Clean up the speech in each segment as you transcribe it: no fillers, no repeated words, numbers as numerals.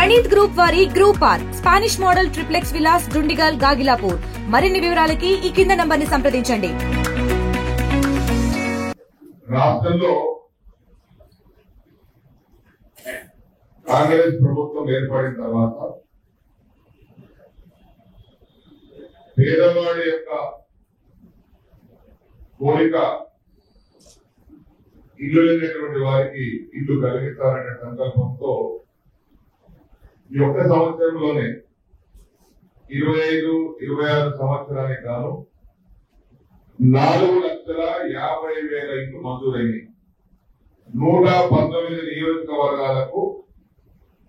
Praneeth group వారి group park Spanish model triplex Vilas Dundigal Gagillapur. మరిన్ని వివరాలకి ఈ కింద నంబర్ ని సంప్రదించండి. రాష్ట్రంలో కాంగ్రెస్ ప్రభుత్వం ఏర్పడిన తర్వాత పేదవాడి యొక్క కోరిక ఇల్లు లేనటువంటి వారికి ఇల్లు కలిగిస్తారనే సంకల్పంతో ఈ ఒక్క సంవత్సరంలోనే 25-26 సంవత్సరానికి గాను 4,50,000 ఇల్లు మంజూరైంది. 119 నియోజకవర్గాలకు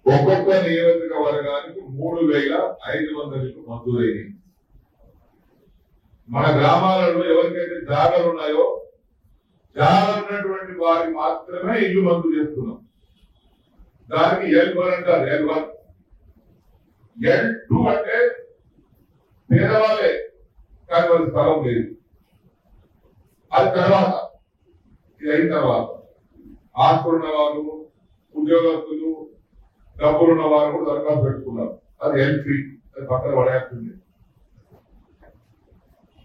ఒక్కొక్క నియోజకవర్గానికి 3,500 ఇల్లు మంజూరైంది. మన గ్రామాలలో ఎవరికైతే జాగాలు ఉన్నాయో జాగా ఉన్నటువంటి వారికి మాత్రమే ఇల్లు మంజూరు చేస్తున్నాం. దానికి L1 అంటారు. L1 L2 అంటే పేదవాళ్ళే కానీ వాళ్ళ స్థలం లేదు. అది తర్వాత ఇది అయిన తర్వాత ఆస్తులున్న వాళ్ళు, ఉద్యోగస్తులు, డబ్బులున్న వారు కూడా దరఖాస్తు పెట్టుకున్నారు. అది L3, అది పక్కన పడేస్తుంది.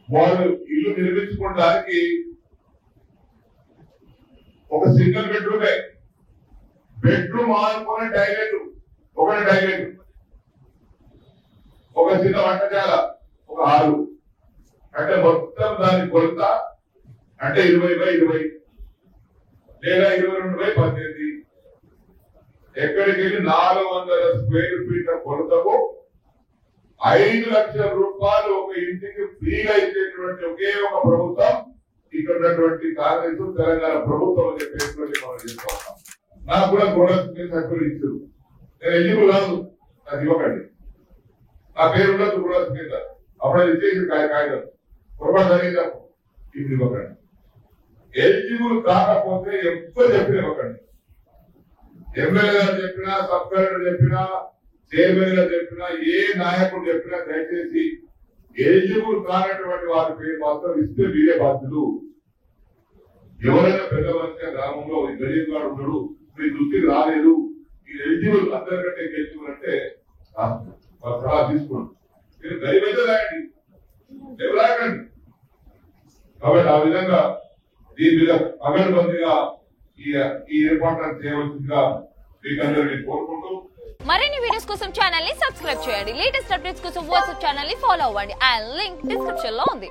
వాళ్ళు ఇల్లు నిర్మించుకోవడానికి ఒక సింగిల్ బెడ్రూమ్ ఆనుకునే టాయిలెట్, ఒకటి టాయిలెట్, ఒక చిన్న వంటశాల, ఒక హాలు, అంటే మొత్తం దాని కొలత అంటే 20x20 లేదా 22x18. ఎక్కడికి వెళ్ళి 400 స్క్వేర్ ఫీట్ల కొలతకు 5 లక్షల రూపాయలు ఒక ఇంటికి ఫ్రీగా ఇచ్చేటువంటి ఒకే ఒక ప్రభుత్వం ఇక్కడ ఉన్నటువంటి కాంగ్రెస్ తెలంగాణ ప్రభుత్వం అని చెప్పేసి మనం చేస్తా ఉన్నాం. నాకు కూడా గృహలక్ష్మి సర్కులు ఇచ్చారు. నేను ఎలిజిబుల్ కాదు, నాకు ఇవ్వకండి. నా పేరు ఉండదు గృహలక్ష్మి మీద. అప్పుడు ఇచ్చేసి కాగితం పొరపాటు జరిగిందా ఇది ఇవ్వకండి. ఎలిజిబుల్ కాకపోతే ఎప్పుడు చెప్పిన ఇవ్వకండి. ఎమ్మెల్యే గారు చెప్పినా, సబ్ కలెక్టర్ చెప్పినా, చైర్మన్ గారు చెప్పినా, ఏ నాయకుడు చెప్పినా దయచేసి ఎలిజిబుల్ కానటువంటి వారి పేరు మాత్రం ఇస్తే మీరే బాధ్యులు. ఎవరైనా పెద్ద మనిషి గ్రామంలో గరీబ్ గారు ఉన్నాడు, మీ దృష్టికి రాలేదు, ఈ ఎలిజిబుల్ అందరికంటే ఎలిజిబుల్ అంటే సలహా తీసుకోండి. మీరు గరీబ్ అయితే రాయండి, రాకండి. కాబట్టి ఆ విధంగా దీని మీద పగడ్బందీగా ఈ ఏర్పాట్లను చేయవలసిందిగా మీకందరినీ కోరుకుంటూ మరిన్ని వీడియోస్ కోసం ఛానల్ ని సబ్స్క్రైబ్ చేయండి. లేటెస్ట్ అప్డేట్స్ కోసం వాట్సాప్ ఛానల్ ని ఫాలో అవ్వండి. ఆ లింక్ డిస్క్రిప్షన్ లో ఉంది.